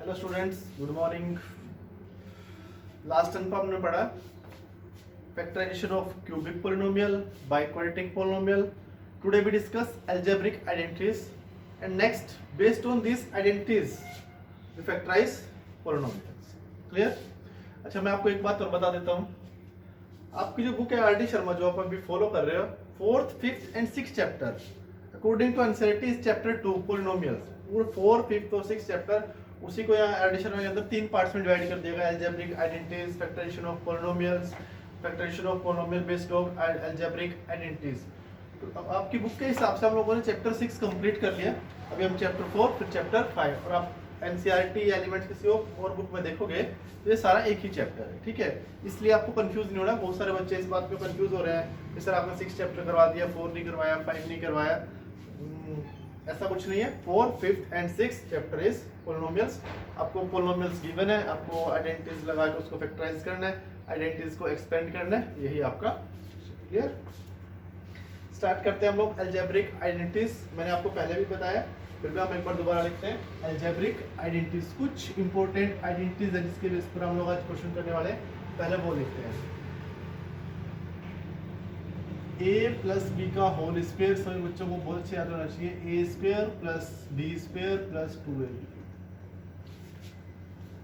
Hello students, good morning. Last term पर हमने पढ़ा factorisation of cubic polynomial by quadratic polynomial. Today we discuss algebraic identities and next based on this identities we factorise polynomials. Clear? अच्छा, मैं आपको एक बात और बता देता हूँ। आपकी जो बुक है आर डी शर्मा, जो आप अभी फॉलो कर रहे हो, 4th, 5th and 6th chapter according to NCERT is chapter 2 polynomials. पूरे 4th, 5th और 6th चैप्टर उसी को यहाँ आर डी शर्मा के अंदर 3 पार्ट्स में डिवाइड कर दिया। Algebraic identities, factorisation of polynomials, factorisation of polynomial based on algebraic identities. तो अब आपकी बुक के हिसाब से हम लोगों ने चैप्टर 6 कंप्लीट कर लिया। अभी हम चैप्टर 4 फिर चैप्टर 5 और आप एनसीईआरटी एलिमेंट्स किसी और बुक में देखोगे तो ये सारा एक ही चैप्टर है। ठीक है, इसलिए आपको कंफ्यूज नहीं होना। बहुत सारे बच्चे इस बात पे कंफ्यूज हो रहे हैं कि सर आपने 6 चैप्टर करवा दिया, 4 नहीं करवाया, 5 नहीं करवाया। ऐसा कुछ नहीं है। 4th, 5th and 6th chapter is polynomials. आपको पोलिनोमियल्स गिवन है, आपको आइडेंटिटीज लगा के उसको फैक्टराइज करना है, आइडेंटिटीज को एक्सपेंड करना है, यही आपका। क्लियर? स्टार्ट करते हैं हम लोग अलजेब्रिक आइडेंटिटीज। मैंने आपको पहले भी बताया, फिर भी हम एक बार दोबारा लिखते हैं। अलजेब्रिक आइडेंटिटीज, कुछ इंपॉर्टेंट आइडेंटिटीज है जिसके बेस पर हम लोग आज क्वेश्चन करने वाले हैं। पहले वो लिखते हैं। a प्लस बी का होल स्क्वायर, सभी बच्चों को बहुत अच्छे याद होना चाहिए। a square plus B square plus 2ab।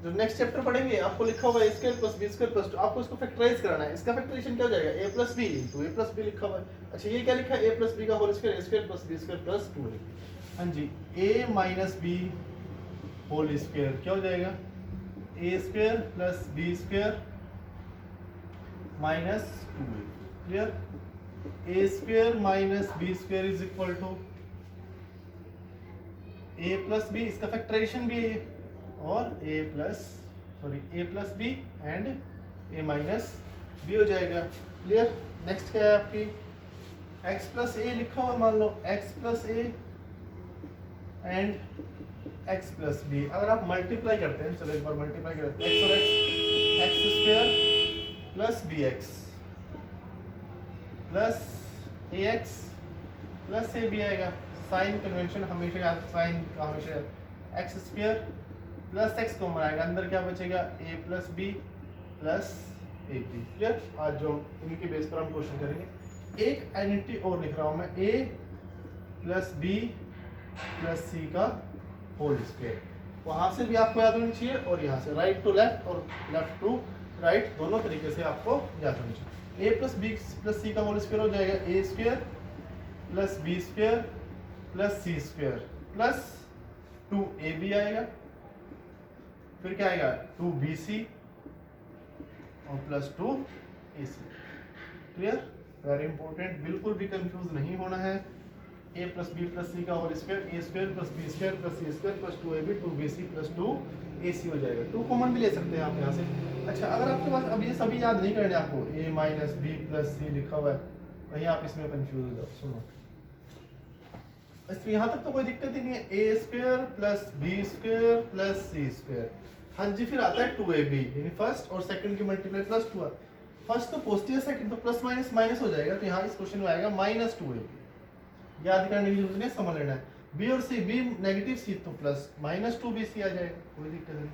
जो नेक्स्ट चैप्टर पढ़ेंगे आपको लिखा हुआ है a square plus B square plus 2। आपको इसको फैक्टराइज कराना है। इसका फैक्टराइजेशन क्या हो जाएगा? a plus B into a plus B लिखा हुआ है। अच्छा, ये क्या लिखा है? a प्लस बी का whole square, a square plus B square plus 2ab। हाँ जी, a minus B whole square क्या हो जाएगा? a square plus B square minus 2a। Clear? a square minus B square is equal to a plus B, इसका factorisation भी है, और a plus B and a minus B हो जाएगा। Clear? Next क्या है आपकी? x प्लस ए लिखा हुआ, मान लो x plus A and x plus B. अगर आप मल्टीप्लाई करते हैं, चलो एक बार मल्टीप्लाई करते हैं, x और x square plus b x plus a x plus a b आएगा। साइन कन्वेंशन हमेशा याद, साइन का हमेशा x square plus x common आएगा, अंदर क्या बचेगा? A plus B plus a b. Clear? आज जो इनके बेस पर हम क्वेश्चन करेंगे। एक आइडेंटिटी और लिख रहा हूं मैं, ए प्लस बी प्लस सी का होल स्क्वायर। वहां से भी आपको याद होनी चाहिए और यहाँ से राइट टू लेफ्ट और लेफ्ट टू राइट, दोनों तरीके से आपको याद होनी चाहिए। ए प्लस बी प्लस सी का होल स्क्वायर हो जाएगा a square plus B square plus C square plus 2ab आएगा। फिर क्या आएगा? 2bc और plus 2ac। Clear? Very important, बिल्कुल भी कंफ्यूज नहीं होना है। a प्लस बी प्लस सी का whole square, a square plus B square plus C square plus 2ab 2bc plus 2ac हो जाएगा। 2 कॉमन भी ले सकते हैं आप यहाँ से। अच्छा, अगर आपके पास अब ये सभी याद नहीं करने आपको, a minus B plus c लिखा हुआ है, कहीं आप इसमें कंफ्यूज हो जाओ। सुनो, इसमें यहाँ तक तो कोई दिक्कत ही नहीं है। A square plus B square plus C square. हाँ जी, फिर आता है 2ab, यानी फर्स्ट और सेकंड की मल्टीप्लाई प्लस 2। फर्स्ट तो पॉजिटिव, सेकंड तो प्लस माइनस माइनस हो जाएगा, तो यहाँ इस क्वेश्चन में आएगा माइनस 2ab। याद करने की जरूरत नहीं, समझ लेना है। बी और सी, बी नेगेटिव, सी तो प्लस माइनस 2bc आ जाएगा, कोई दिक्कत नहीं।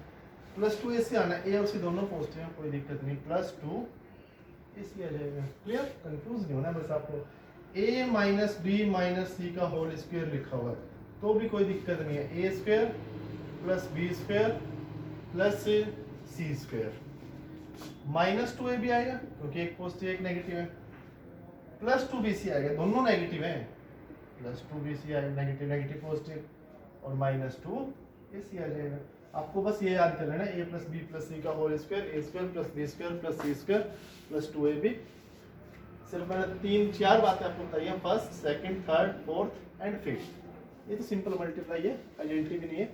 प्लस 2ac आना है, ए और सी दोनों पॉजिटिव हैं, कोई दिक्कत नहीं, प्लस 2ac आ जाएगा। क्लियर? कंफ्यूज नहीं होना बस आपको। a माइनस बी माइनस सी का होल स्क्वायर लिखा हुआ है तो भी कोई दिक्कत नहीं है। A square plus B square plus C square minus 2ab आएगा क्योंकि एक पॉजिटिव एक नेगेटिव है, प्लस 2bc आएगा, दोनों नेगेटिव हैं, प्लस 2bc आएगा, नेगेटिव नेगेटिव पॉजिटिव, और माइनस 2ac आ जाएगा। आपको बस ये याद कर लेना, a प्लस बी प्लस सी का whole square, a square plus B square plus C square plus 2ab। सिर्फ मैंने 3-4 बातें आपको बताई हैं, first, second, third, fourth and fifth. ये तो सिंपल मल्टीप्लाई है, आइडेंटिटी भी नहीं है।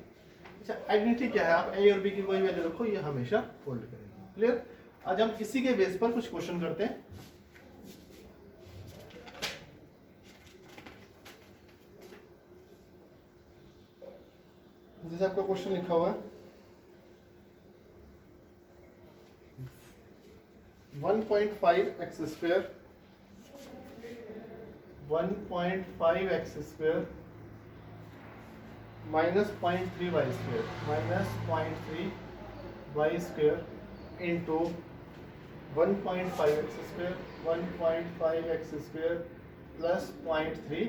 अच्छा, आइडेंटिटी क्या है? आप ए और बी की कोई वैल्यू रखो, ये हमेशा होल्ड करेगी। क्लियर? आज हम इसी के बेस पर कुछ क्वेश्चन करते हैं। जैसे आपका क्वेश्चन लिखा हुआ है 1.5x square 1.5x square minus 0.3 Y square into 1.5 X square 1.5 X square plus 0.3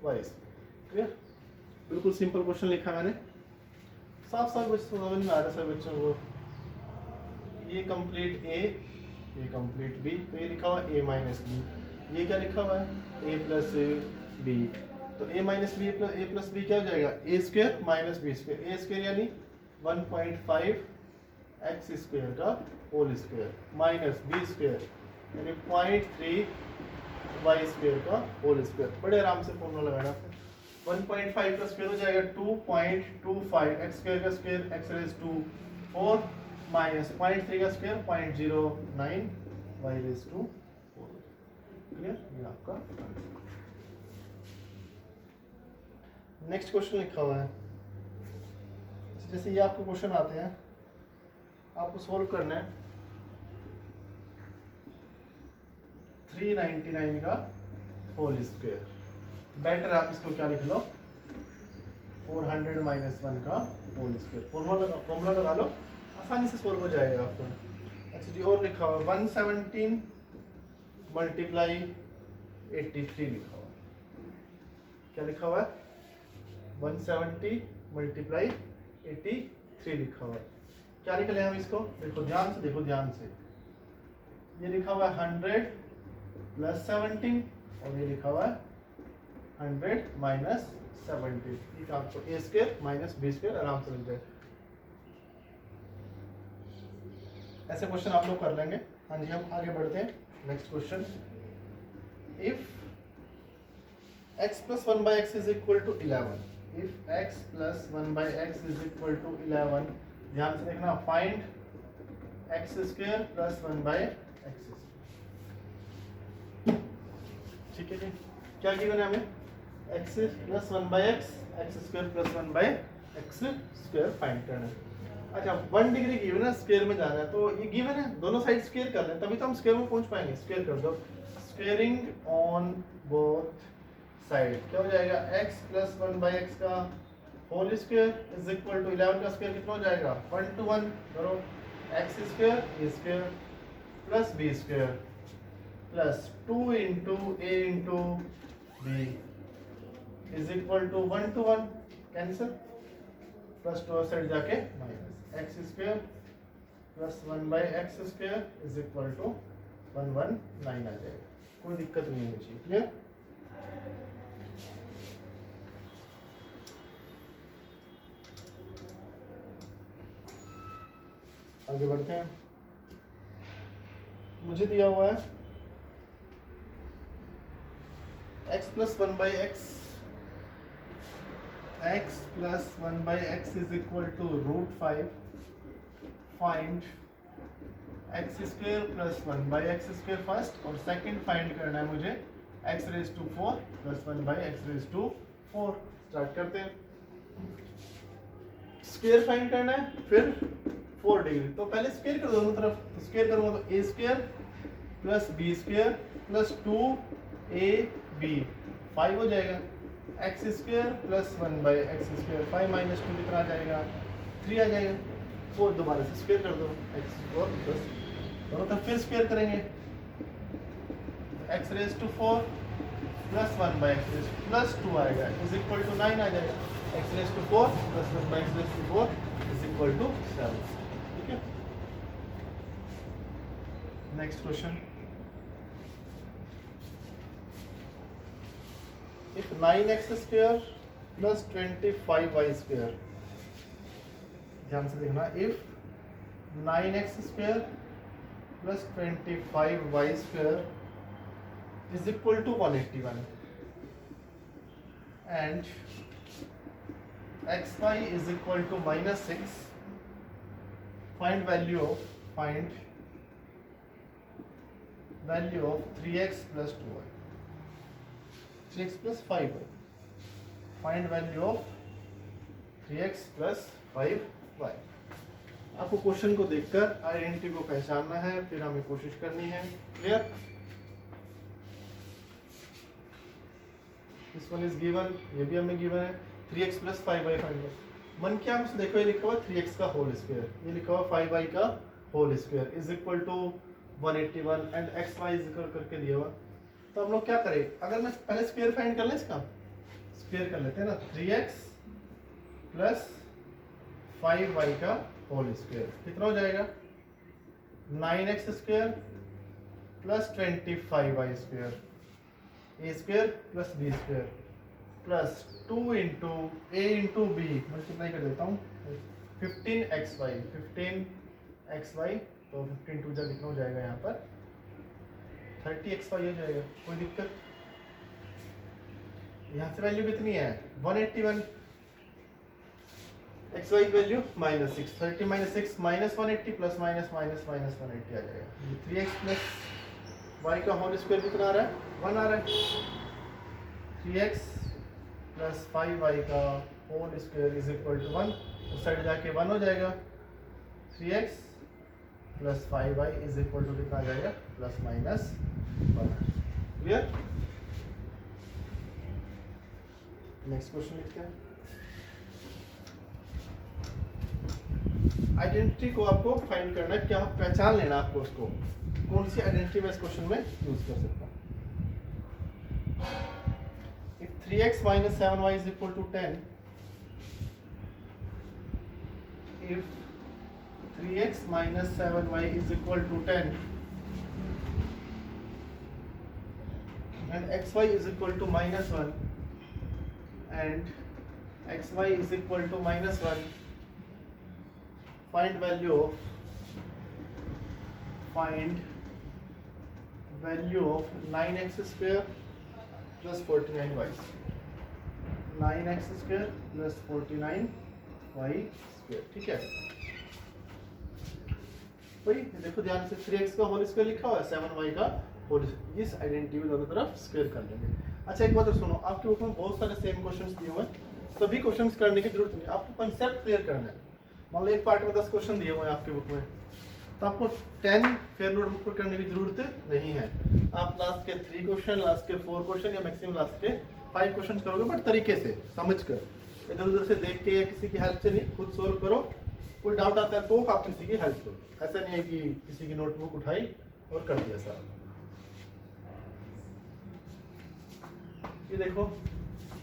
Y square. Clear? बिल्कुल सिंपल क्वेश्चन लिखा मैंने, साफ साफ बच्चों समझ में आ रहा है सर बच्चों को। ये कंप्लीट ए, ये कंप्लीट बी, तो ये लिखा हुआ ए माइनस बी, ये क्या लिखा हुआ है ए प्लस बी, तो A minus B plus A plus B क्या हो जाएगा A square minus B square, A square यानी 1.5 एक्स स्क्वेयर का whole square minus B square यानी 0.3 वाई स्क्वेयर का होल स्क्वेयर। बड़े आराम से फॉर्मूला लगाना, 1.5 का स्क्वायर हो जाएगा 2.25 एक्स स्क्वायर का square X raise to 4 minus 0.3 का square 0.09 Y raise to 4। Clear? ये आपका नेक्स्ट क्वेश्चन लिखा हुआ है। जैसे ये आपको क्वेश्चन आते हैं, आपको सोल्व करना है 399 का होल स्क्वायर, बेटर आप इसको क्या लिख लो 400 माइनस 1 का होल स्क्वायर। फॉर्मूला लगा लो, आसानी से सोल्व हो जाएगा आपको। अच्छा जी, और लिखा हुआ 117 मल्टीप्लाई 83 लिखा हुआ, क्या लिखा हुआ है 170 मल्टीप्लाई 83 लिखा हुआ है। क्या निकले हम इसको, देखो ध्यान से, देखो ध्यान से, ये लिखा हुआ है 100 प्लस 17 और ये लिखा हुआ है 100 माइनस 70, ठीक है आपको ए स्क्वायर माइनस बी स्क्वायर आराम से मिल जाए। ऐसे क्वेश्चन आप लोग कर लेंगे। हाँ जी, हम आगे बढ़ते हैं। Next question, if x plus 1 by x is equal to 11, if x plus 1 by x is equal to 11, ध्यान से देखना, find x square plus 1 by x square. ठीक है जी, क्या गिवन है हमें x plus 1 by x, x square plus 1 by x square find करना है। अच्छा 1 डिग्री गिवन है, स्क्वायर में जाना है, तो ये गिवन है, दोनों साइड स्क्वायर कर लें तभी तो हम स्क्वायर में पहुंच पाएंगे। स्क्वायर कर दो, स्क्वायरिंग ऑन बोथ साइड, क्या हो जाएगा x प्लस 1 बाई एक्स का whole square is equal to 11 का स्क्वायर कितना हो जाएगा 1 to 1 करो, x square a square plus B square plus 2 into a into b is equal to 1 to 1 cancel, plus 2 side जाके minus x square plus 1 by x square is equal to 119 आ जाएगा। कोई दिक्कत नहीं होनी चाहिए। क्लियर? आगे बढ़ते हैं। मुझे दिया हुआ है x plus 1 by X, x plus 1 by X is equal to √5, find x square plus 1 by x square first, और सेकंड फाइंड करना है मुझे x raise to 4 plus 1 by X raise to 4। Start करते हैं। स्क्वायर फाइंड करना है, फिर 4 degree, तो पहले स्क्वायर कर दो दोनों तरफ, तो स्क्वायर करूंगा तो a square plus B square plus 2ab 5 हो जाएगा, x square plus 1 by x square 5 minus 2 कितना आ जाएगा 3 आ जाएगा। 4 दोबारा से स्क्वायर कर दो, x और प्लस दोनों तरफ फिर स्क्वायर करेंगे, x raise to 4 plus 1 by X raise plus 2 आएगा इज इक्वल टू 9 आ जाएगा, x raise to 4 plus 1 by X raise to 4 is equal to 7। ठीक है, next question, if 9x square plus 25y square, ध्यान से देखना, if 9x square plus 25y square is equal to 181 and xy is equal to minus 6, find value of 3x plus 2y, 3x plus 5y, find value of 3x plus 5y। आपको question को देखकर identity को पहचानना है, फिर हमें कोशिश करनी है। Clear? This one is given, ये भी हमें गिवन है, 3x प्लस 5y फाइंड करो। मन क्या हमसे देखो, ये लिखा हुआ 3x का होल स्क्वायर, ये लिखा हुआ 5y का whole square is equal to 181 and xy is equal करके दिया हुआ। तो हम लोग क्या करें, अगर मैं पहले स्क्वायर फाइंड कर लें, इसका स्क्वायर कर लेते हैं ना, 3x प्लस 5y का होल स्क्वायर कितना हो जाएगा, 9x square plus 25y square, a square plus B square plus 2 into a into b, multiply कर देता हूँ, 15xy, 15xy, तो 15 टू जा कितना हो जाएगा यहाँ पर 30xy हो जाएगा, कोई दिक्कत। यहाँ से वैल्यू कितनी है 181, xy की value -6, 30 - 6 -180 plus minus minus minus 180 आ जाएगा। 3x प्लस y का होल स्क्वायर कितना आ रहा है, 1 आ रहा है। 3x प्लस 5y का whole square is equal to 1, उस साइड जाके 1 हो जाएगा। 3x plus 5y is equal to कितना आ जाएगा, plus minus 1। Clear. Next question लिखते हैं। आइडेंटिटी को आपको फाइंड करना है, क्या पहचान लेना आपको उसको, कौन सी आइडेंटिटी मैं इस क्वेश्चन में यूज कर सकता हूँ। If 3x minus 7y is equal to 10, if 3x minus 7y is equal to 10 and xy is equal to -1 and xy is equal to -1, find value of 9x square plus 49y, 9x square plus 49y square, ठीक है भाई। देखो ध्यान से, 3x का whole square लिखा हुआ है, 7y का होल, इस आइडेंटिटी को दोनों तरफ स्क्वायर कर लेंगे। अच्छा एक बात और सुनो, आपके बुक में बहुत सारे सेम क्वेश्चंस दिए हुए हैं, सभी क्वेश्चंस करने की जरूरत नहीं, आपको कंसेप्ट क्लियर करना है। मान लो एक पार्ट में 10 क्वेश्चन दिए हुए हैं आपके बुक में, तो आपको 10 फेयर नोट बुक पर करने की जरूरत नहीं है। आप लास्ट के 3 क्वेश्चन, लास्ट के 4 क्वेश्चन या मैक्सिमम लास्ट के 5 क्वेश्चन करोगे, बट तरीके से समझ कर, इधर उधर से देख के या किसी की हेल्प से नहीं, खुद सोल्व करो। कोई डाउट आता है तो आप किसी की हेल्प करो, ऐसा नहीं है कि किसी की नोटबुक उठाई और कर दिया सारा। ये देखो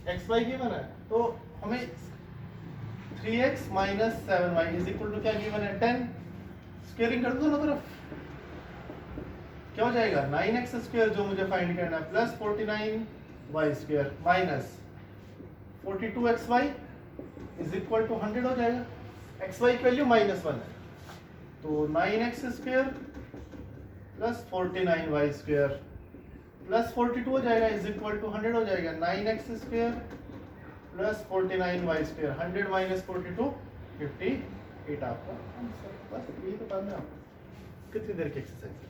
xy गिवन है, तो हमें 3x minus 7y is equal to क्या गिवन है, 10। स्क्वायरिंग कर दो दोनों तरफ, क्या हो जाएगा 9x स्क्वायर जो मुझे फाइंड करना है, plus 49y square minus 42xy is equal to 100 हो जाएगा। xy की वैल्यू -1 है, तो 9x square plus 49y square plus 42 हो जाएगा, इज इक्वल टू 100 हो जाएगा। 9x square plus 49y square, 100 minus 42 58 आपका आंसर। बस यही तो करना है आपको। कितनी देर की एक्सरसाइज है।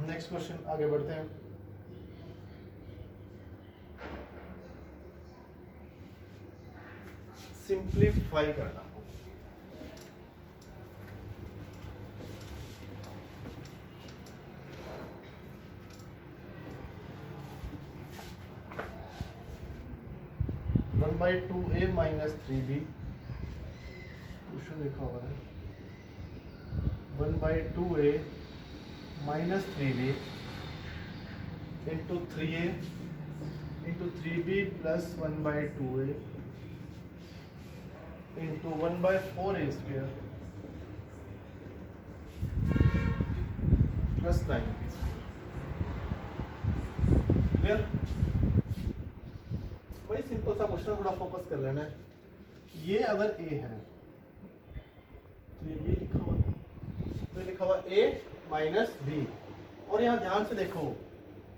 नेक्स्ट क्वेश्चन आगे बढ़ते हैं। सिंप्लीफाई करना, one by 2a minus 3b, question लिखा हुआ है 1 by 2a minus 3b into 3a into 3b plus 1 by 2a into 1 by 4a square plus 9b। Clear. वही सिंपल सा क्वेश्चन, थोड़ा फोकस कर लेना है। ये अगर a है तो ये लिखा हुआ, तो लिखा हुआ a माइनस b, और यहाँ ध्यान से देखो,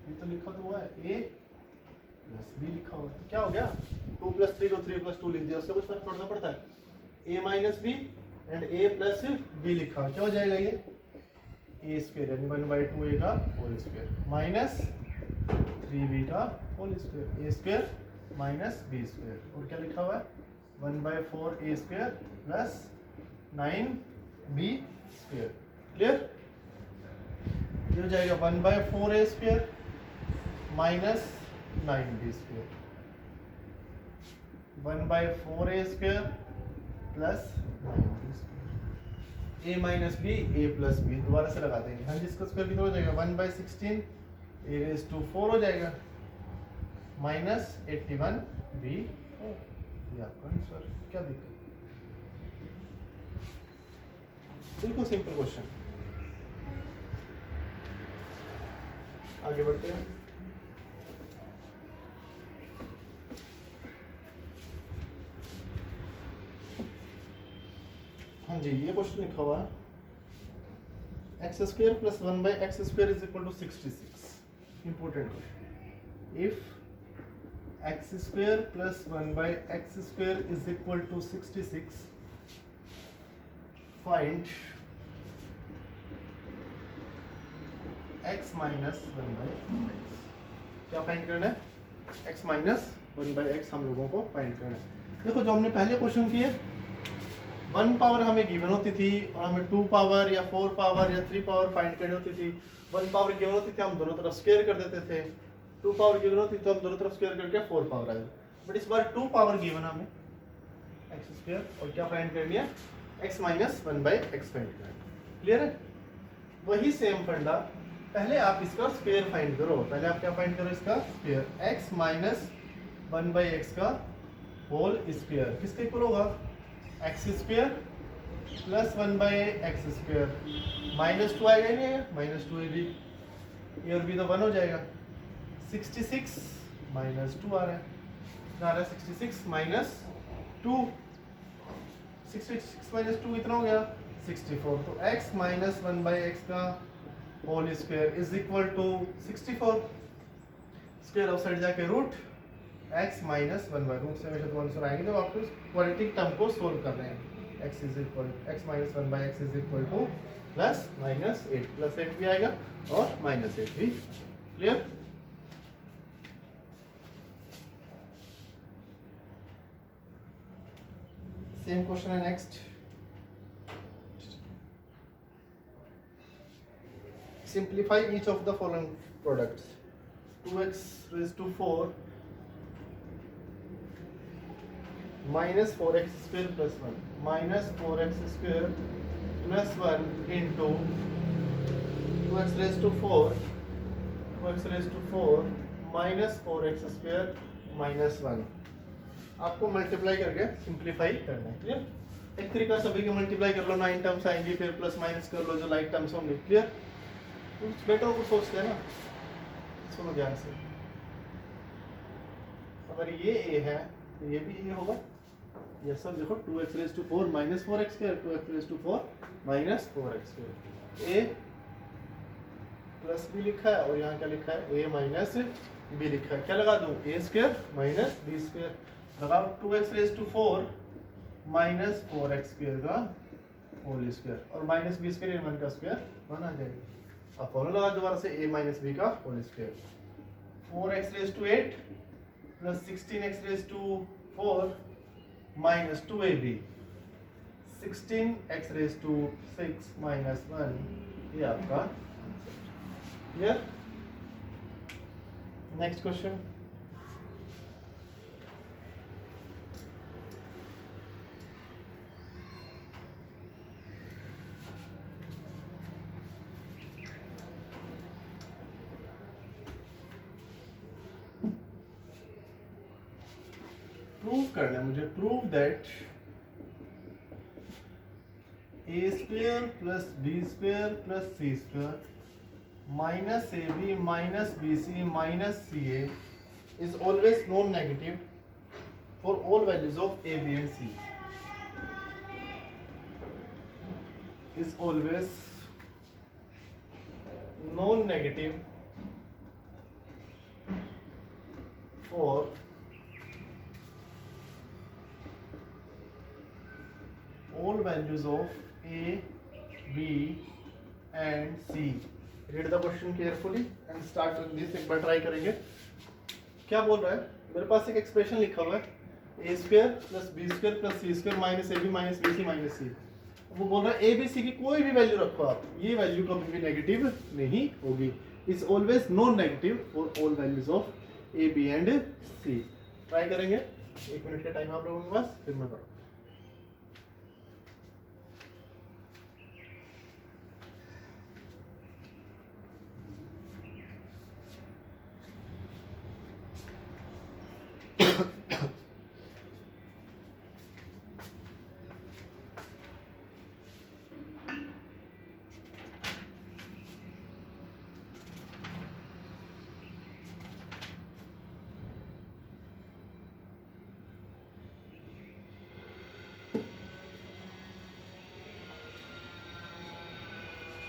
ये तो लिखा तो हुआ है a प्लस b लिखा हुआ है, तो क्या हो गया 2 प्लस 3 को 3 प्लस 2 लिख दिया, उससे कुछ फर्क पड़ना पड़ता है। a minus b and a plus b लिखा हुआ, क्या हो जाएगा ये a स्क्वायर यानी 1 बाई 2a का होल स्क्वायर माइनस 3b का whole square, a square minus B square, और क्या लिखा हुआ है 1 by 4a square plus 9b square. Clear. ये हो जाएगा 1 by 4a square minus 9b square. 1/4a² plus a minus B a plus B, दोबारा से लगा देंगे। हम डिस्कस करके तो हो जाएगा 1/16 a⁴ हो जाएगा माइनस 81b। ये आपका आंसर। क्या दिक्कत, बिल्कुल सिंपल क्वेश्चन। आगे बढ़ते हैं। हाँ जी, ये क्वेश्चन लिखा हुआ है x² + 1/x² is equal to 66। Important question. If x² + 1/x² is equal to 66, find x - 1/x। क्या फाइंड करना है? x - 1/x हम लोगों को फाइंड करना है। देखो, जो हमने पहले क्वेश्चन किए, 1 पावर हमें गिवन होती थी और हमें 2 पावर या 4 पावर या 3 पावर फाइंड करनी होती थी। 1 पावर गिवन होती थी, हम दोनों तरफ स्क्वायर कर देते थे। 2 पावर गिवन होती तो हम दोनों तरफ स्क्वायर करके 4 पावर आए। बट इस बार 2 पावर गिवन हमें x², और क्या फाइंड करनी है? x - 1/x फाइंड करना है। क्लियर है? वही सेम फंडा, पहले आप इसका स्क्वायर फाइंड करो। पहले आप क्या फाइंड करो? इसका स्क्वायर। x - 1/x का होल स्क्वायर किसके इक्वल होगा? x² + 1/x²। -2 आएगा ही नहीं आएगा? -2 ab, ये और भी तो 1 हो जाएगा। 66 - 2 आ रहा है, कितना आ रहा है? 66 - 2। 66 - 2 कितना हो गया? 64। तो x - 1/x का whole square is equal to 64। Square outside जाके रूट x - 1/√, से हमेशा तो आंसर आएंगे जब आप क्वाड्रेटिक टर्म को सोल्व कर रहे हैं। x - 1/x is equal to +-8, +8 भी आएगा और -8 भी। क्लियर? सेम क्वेश्चन है next. Simplify each of the following products. 2x⁴ minus 4x² plus 1 minus 4x² plus 1 into 2x⁴ minus 4x² minus 1। आपको मल्टीप्लाई करके सिंप्लीफाई करना है। क्लियर? एक तरीका सभी के मल्टीप्लाई कर लो, 9 टर्म्स आएंगी, फिर प्लस माइनस कर लो जो लाइक टर्म्स होंगे। क्लियर? कुछ बेटा को सोचते हैं ना, सुनो ध्यान से। अगर ये a है तो ये भी a होगा। ये सब देखो, 2x⁴ minus 4x², 2x⁴ minus 4x²। a plus b लिखा है और यहाँ क्या लिखा है? a माइनस b लिखा है। क्या लगा दूं? a² minus b²। लगाओ 2x⁴ माइनस 4x² का होल स्क्वायर और माइनस b² 1 का स्क्वायर 1 आ जाएगा। अब फॉर्मूला लगा दोबारा से a माइनस b का whole square. 4x⁴ plus 16x⁴ minus 2ab, 16x⁶ minus 1, ये आपका answer. Clear? Next question. Prove करना है मुझे। Prove that a² plus b² plus c² minus ab minus bc minus ca is always non-negative for all values of a, b and c. Is always non-negative for all values of a, b and c. Read the question carefully and start with this. एक बार try करेंगे। क्या बोल रहा है? मेरे पास एक expression लिखा हुआ है a² plus b² plus c² minus ab minus bc minus c। वो बोल रहा है a b c की कोई भी वैल्यू रखो आप, ये वैल्यू कभी भी नेगेटिव नहीं होगी। Is always non negative for all values of a b and c। Try करेंगे। 1 मिनट का टाइम आप लोगों के पास, फिर मैं करूँ।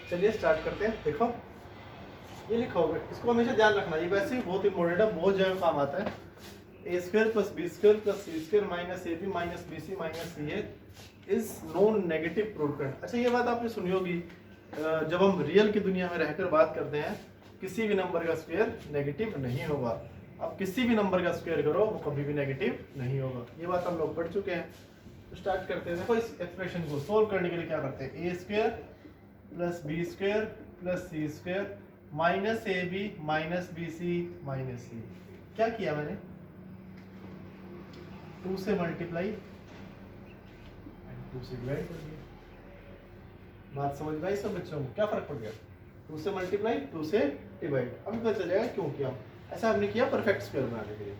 चलिए स्टार्ट करते हैं। देखो ये लिखा होगा, इसको हमेशा ध्यान रखना, ये वैसे ही बहुत इंपॉर्टेंट है, बहुत जगह काम आता है। A square plus B square plus C square minus a b minus b c minus c a is non negative prove करना। अच्छा ये बात आपने सुनी होगी, जब हम रियल की दुनिया में रहकर बात करते हैं किसी भी नंबर का स्क्वायर नेगेटिव नहीं होगा। अब किसी भी नंबर का स्क्वायर करो वो कभी भी नेगेटिव नहीं होगा, ये बात हम लोग पढ़ चुके हैं। तो स्टार्ट करते हैं। देखो इस एक्सप्रेशन को सोल्व करने के लिए क्या करते हैं, a square plus B square plus C square minus a b minus b c minus c. क्या किया मैंने, 2 से मल्टीप्लाई 2 से डिवाइड कर दिया। बात समझ में आई सब बच्चों को, क्या फर्क पड़ गया, 2 से मल्टीप्लाई 2 से डिवाइड। अभी पता चलेगा क्यों किया ऐसा। हमने किया परफेक्ट स्क्वायर बनाने के लिए।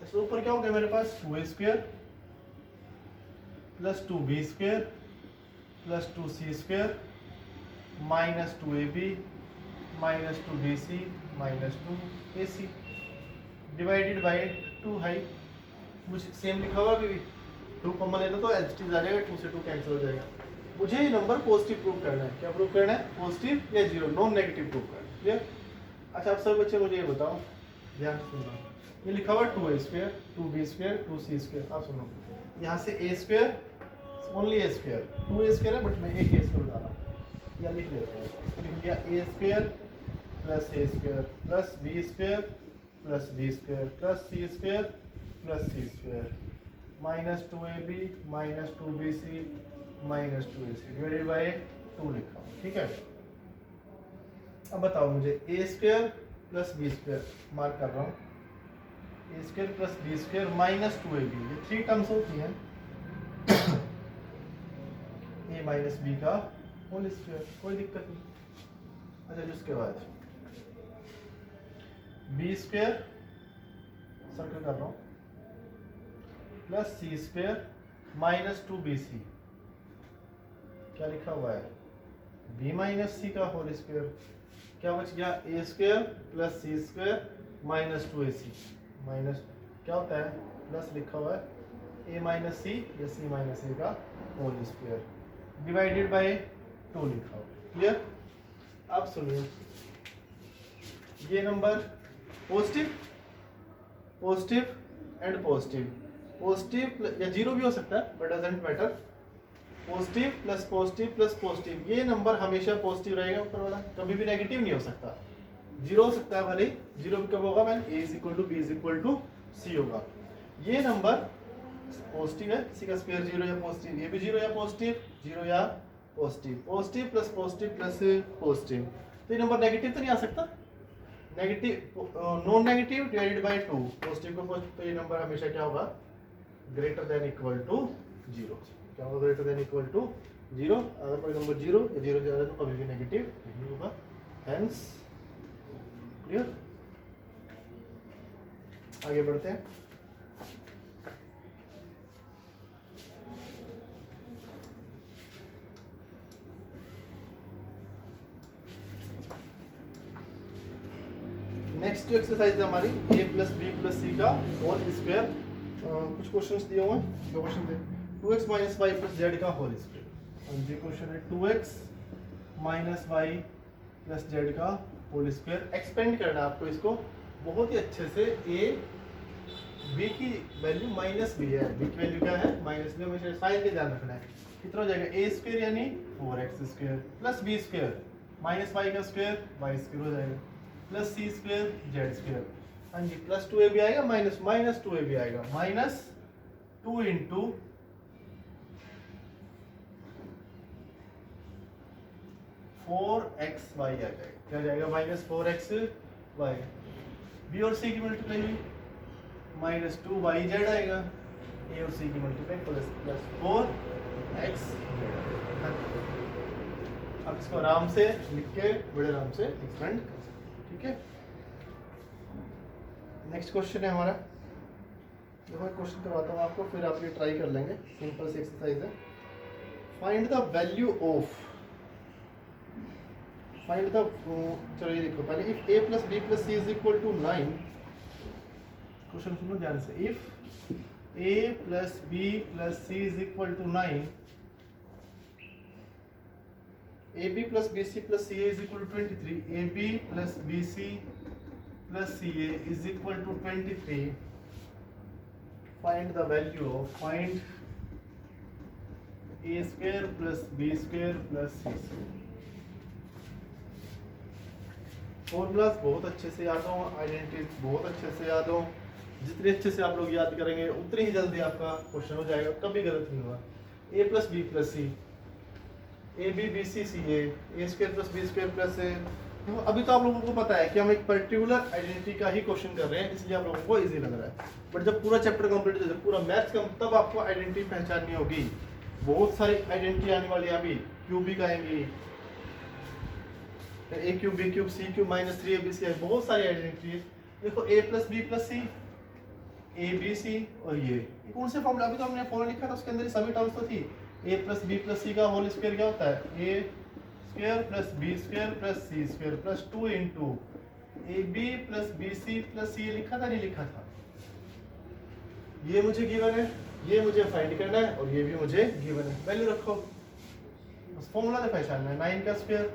इसके ऊपर क्या हो गया मेरे पास, 2a square plus 2b square plus 2c square minus 2ab minus 2bc minus 2ac divided by 2 है। मुझे सेम लिखा हुआ अभी 2 कॉमन लेना तो एलसीटी आ जाएगा, 2 से 2 कैंसिल हो जाएगा। मुझे ये नंबर पॉजिटिव प्रूव करना है। क्या प्रूव करना है, पॉजिटिव या जीरो, नॉन नेगेटिव प्रूव करना है। क्लियर। अच्छा आप सब बच्चे मुझे ये बताओ, ध्यान से सुनना, ये लिखा हुआ 2a square 2b square 2c square. आप सुनो, यहाँ से a square only a square, 2a square है बट मैं एक a स्क्वायर डाला, या लिख लेते हैं। लिख लिया a square plus a square plus b square plus b square plus c square plus c square minus 2ab minus 2bc minus 2ac divided by 2 लिखा। ठीक है। अब बताओ मुझे a square plus b square mark कर रहा हूँ, a square plus b square minus 2ab, ये 3 टर्म्स होती हैं a माइनस b का होल स्क्वायर, कोई दिक्कत नहीं। अच्छा जिसके बाद b स्क्वायर सर्कल कर रहा हूँ plus c square minus 2bc, क्या लिखा हुआ है, b माइनस c का होल स्क्वायर। क्या बच गया, a square plus c square minus 2ac minus क्या होता है प्लस लिखा हुआ है a माइनस c या c माइनस a का होल स्क्वायर डिवाइडेड बाय 2 लिखा हुआ। क्लियर। अब सुनिए, ये number positive positive and positive, positive या जीरो भी हो सकता है but doesn't matter, positive plus positive, ये नंबर हमेशा पॉजिटिव रहेगा ऊपर वाला, कभी भी नेगेटिव नहीं हो सकता। जीरो हो सकता है भले, जीरो भी कब होगा, मैन a is equal to b is equal to c होगा। ये नंबर पॉजिटिव है, c का स्क्वायर जीरो या पॉजिटिव, ये भी जीरो या पॉजिटिव, जीरो या पॉजिटिव, पॉजिटिव प्लस पॉजिटिव, तो ये नंबर नेगेटिव तो नहीं आ सकता। Negative non negative divided by 2, positive को पॉजिटिव, तो ये नंबर हमेशा क्या होगा, greater than equal to zero. क्या होगा, greater than equal to zero. अगर कोई नंबर जीरो या जीरो से ज़्यादा तो कभी भी नेगेटिव नहीं होगा। Hence clear. आगे बढ़ते हैं। नेक्स्ट जो एक्सरसाइज है हमारी a प्लस बी प्लस सी का होल स्क्वायर। कुछ क्वेश्चंस दिए हुए हैं, दो क्वेश्चन दे, 2x minus Y plus Z का होल स्क्वायर। और ये क्वेश्चन है 2x minus Y plus Z का होल स्क्वायर। एक्सपेंड करना है आपको इसको बहुत ही अच्छे से। a b की वैल्यू माइनस b है, b की वैल्यू क्या है, माइनस b, हमेशा साइन का ध्यान रखना है। कितना हो जाएगा, a स्क्वायर यानी 4x square plus b square minus y का स्क्वायर y स्क्वायर हो जाएगा plus c square z square. हाँ जी, प्लस 2ab आएगा माइनस माइनस 2ab आएगा, माइनस 2 इंटू 4xy आ जाएगा। क्या जाएगा, माइनस 4xy। b और c की मल्टीप्लाई हुई माइनस 2yz आएगा, ए और सी की मल्टीप्लाई प्लस 4x। अब इसको आराम से लिख के बड़े आराम से एक्सपेंड कर सकते, ठीक है। नेक्स्ट क्वेश्चन है हमारा, देखो क्वेश्चन करवाता हूँ आपको, फिर आप ये ट्राई कर लेंगे। सिंपल सी एक्सरसाइज है। Find the value of, find the, चलो ये देखो पहले, if a plus B plus C is equal to 9, question सुनो ध्यान से। If a plus B plus C is equal to 9, ab plus bc plus ca is equal to 23, ab plus bc plus ca is equal to 23, find the value of, find a square plus b square plus c square. Formulas बहुत अच्छे से याद हो, identities बहुत अच्छे से याद हो। जितने अच्छे से आप लोग याद करेंगे उतनी ही जल्दी आपका क्वेश्चन हो जाएगा, कभी गलत नहीं होगा। a plus B plus C, A b b c c a square plus B square plus a. अभी तो आप लोगों को पता है कि हम एक पर्टिकुलर आइडेंटिटी का ही क्वेश्चन कर रहे हैं, इसलिए आप लोगों को इजी लग रहा है। बट जब पूरा चैप्टर कंप्लीट हो जाए, पूरा मैथ्स का, तब आपको आइडेंटिटी पहचाननी होगी। बहुत सारी आइडेंटिटी आने वाली है, अभी क्यूबिक आएंगी, A cube B cube C cube minus 3abc है, बहुत सारी आइडेंटिटी है। देखो a plus B plus C, A B C, और ये कौन से फॉर्मूला, अभी तो हमने फॉर्मूला लिखा था, उसके अंदर सभी टर्म्स तो थी। a प्लस बी प्लस सी का होल स्क्वायर क्या होता है, a square plus B square plus C square plus 2 into a b plus b c plus c, लिखा था नहीं लिखा था। ये मुझे गिवन है, ये मुझे फाइंड करना है, और ये भी मुझे गिवन है। वैल्यू रखो, बस फॉर्मूला से पहचानना है। 9 का स्क्वायर,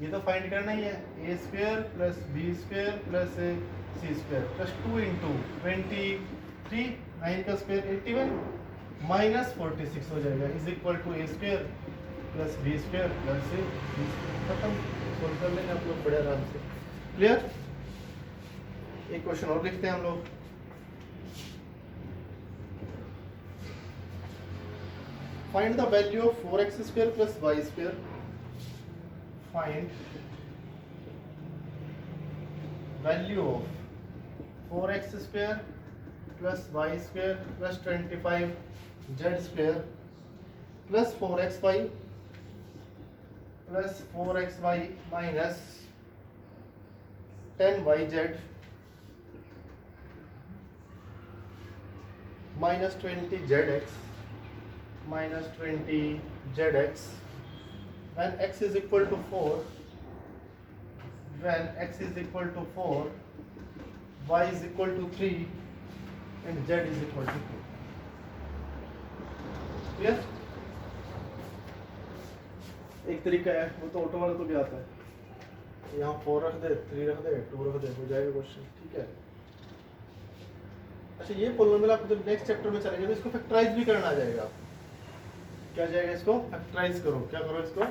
ये तो फाइंड करना ही है, a square plus B square plus C square plus 2 into 23, 9 का स्क्वायर 81 माइनस 46 हो जाएगा, is equal to a square plus B square plus C square. खत्म, सोल्व कर लेंगे आप लोग बड़े आराम से। क्लियर। एक क्वेश्चन और लिखते हैं हम लोग। Find the value of 4x square plus y square. Find value of 4x square plus y square plus 25z square plus 4xy plus 4xy minus 10yz minus 20zx minus 20zx when x is equal to 4, when x is equal to 4, y is equal to 3 and z is equal to 2. Clear? एक तरीका है, वो तो auto वाला तो भी आता है। यहाँ 4 रख दे, 3 रख दे, 2 रख दे, हो जाएगा क्वेश्चन, ठीक है। अच्छा, ये पॉलिनोमियल आप जब नेक्स्ट चैप्टर में चलेंगे तो इसको फैक्टराइज भी करना आ जाएगा। क्या जाएगा, इसको फैक्टराइज करो। क्या करो इसको,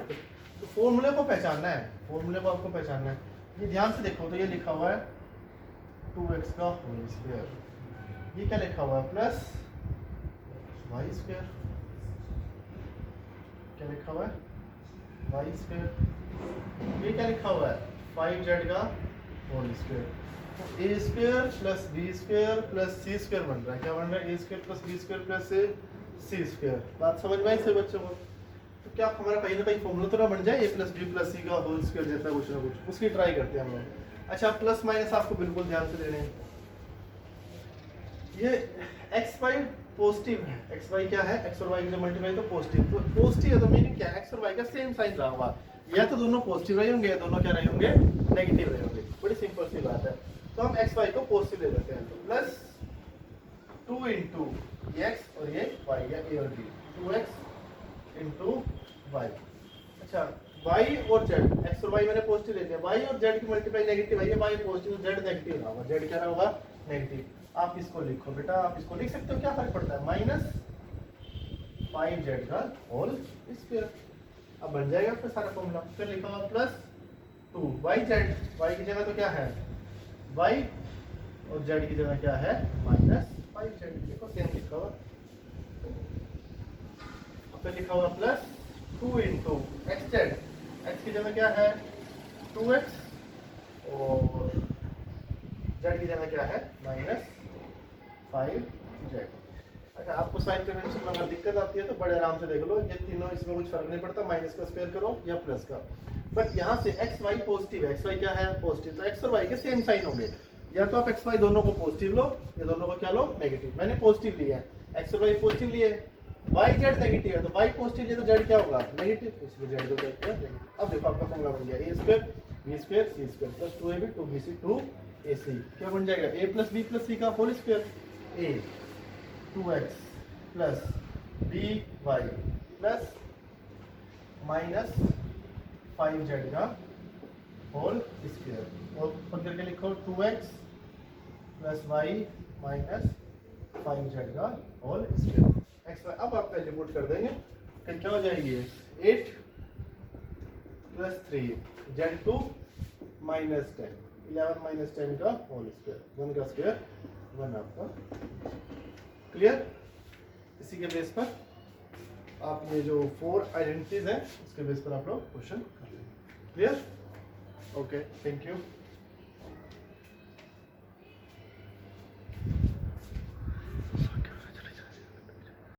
तो फॉर्मूले को पहचानना है, फॉर्मूले को आपको पहचानना है। ये ध्यान से देखो, तो ये लिखा हुआ है 2x का होल स्क्वायर, ये क्या लिखा हुआ है प्लस y स्क्वायर, क्या लिखा हुआ है y स्क्वायर, ये क्या लिखा हुआ है 5z का होल स्क्वायर। तो a square plus b square plus c square बन रहा है, क्या बन रहा है a square plus b square plus C square. बात समझ में आई से बच्चों को? तो क्या हमारा कहीं ना कहीं फॉर्मूला तो ना बन जाए ए प्लस बी प्लस सी का होल स्क्वायर जैसा कुछ ना कुछ, उसकी ट्राई करते हैं हम लोग। अच्छा, प्लस माइनस आपको बिल्कुल ध्यान से देने हैं। ये एक्स वाई पॉजिटिव है, एक्स वाई क्या है, एक्स और वाई की मल्टीप्लाई तो पॉजिटिव, तो पॉजिटिव है तो मीनिंग क्या है, एक्स और वाई का सेम साइन रहा होगा, या तो दोनों पॉजिटिव रहे होंगे या दोनों क्या रहे होंगे, नेगेटिव रहे होंगे। बड़ी सिंपल सी बात है। तो हम एक्स वाई को पॉजिटिव ले लेते हैं, तो प्लस 2 इंटू एक्स और ये वाई या ए और बी, 2x इंटू वाई। अच्छा, वाई और जेड, एक्स और वाई मैंने पॉजिटिव ले लिया, वाई और जेड की मल्टीप्लाई नेगेटिव है, ये वाई पॉजिटिव जेड नेगेटिव रहा होगा, जेड क्या रहा होगा नेगेटिव। आप इसको लिखो बेटा, आप इसको लिख सकते हो, क्या फर्क पड़ता है, माइनस 5z का होल स्क्वायर। अब बन जाएगा फिर सारा फॉर्मूला। फिर लिखा हुआ प्लस 2yz, वाई की जगह तो क्या है वाई और जेड की जगह क्या है माइनस 5z, देखो सेम लिखा हुआ। फिर लिखा हुआ plus 2 into x Z, x की जगह क्या है 2x और जेड की जगह क्या है माइनस 5z। अच्छा, आपको साइन कन्वेंशन में अगर दिक्कत आती है तो बड़े आराम से देख लो, ये तीनों इसमें कुछ फर्क नहीं पड़ता, माइनस का स्क्वायर करो या प्लस का। बट यहाँ से एक्स वाई पॉजिटिव है, एक्स वाई क्या है पॉजिटिव, तो एक्स और वाई के सेम साइन होंगे। या तो आप एक्स वाई दोनों को पॉजिटिव लो या दोनों को क्या लो नेगेटिव। मैंने पॉजिटिव लिया है, एक्स और वाई पॉजिटिव लिए, वाई जेड नेगेटिव है तो वाई पॉजिटिव लिए तो जेड क्या होगा नेगेटिव, इसलिए जेड को जेड क्या नेगेटिव। अब देखो आपका फॉर्मूला बन गया a square b square c square plus 2ab 2bc 2ac। क्या बन जाएगा a प्लस बी प्लस सी का whole square, a 2x plus b y plus minus 5z का होल स्क्वायर। और ऊपर करके लिखो 2x plus Y minus 5z का होल स्क्वायर एक्स वाई। अब आप पहले पुट कर देंगे, फिर क्या हो जाएगी 8 प्लस 3 z2 माइनस 10 11 माइनस 10 का होल स्क्वायर 1 का स्क्वायर 1 आपका। क्लियर? इसी के बेस पर आप ये जो 4 आइडेंटिटीज हैं उसके बेस पर आप लोग क्वेश्चन कर लेंगे। क्लियर? Okay, thank you.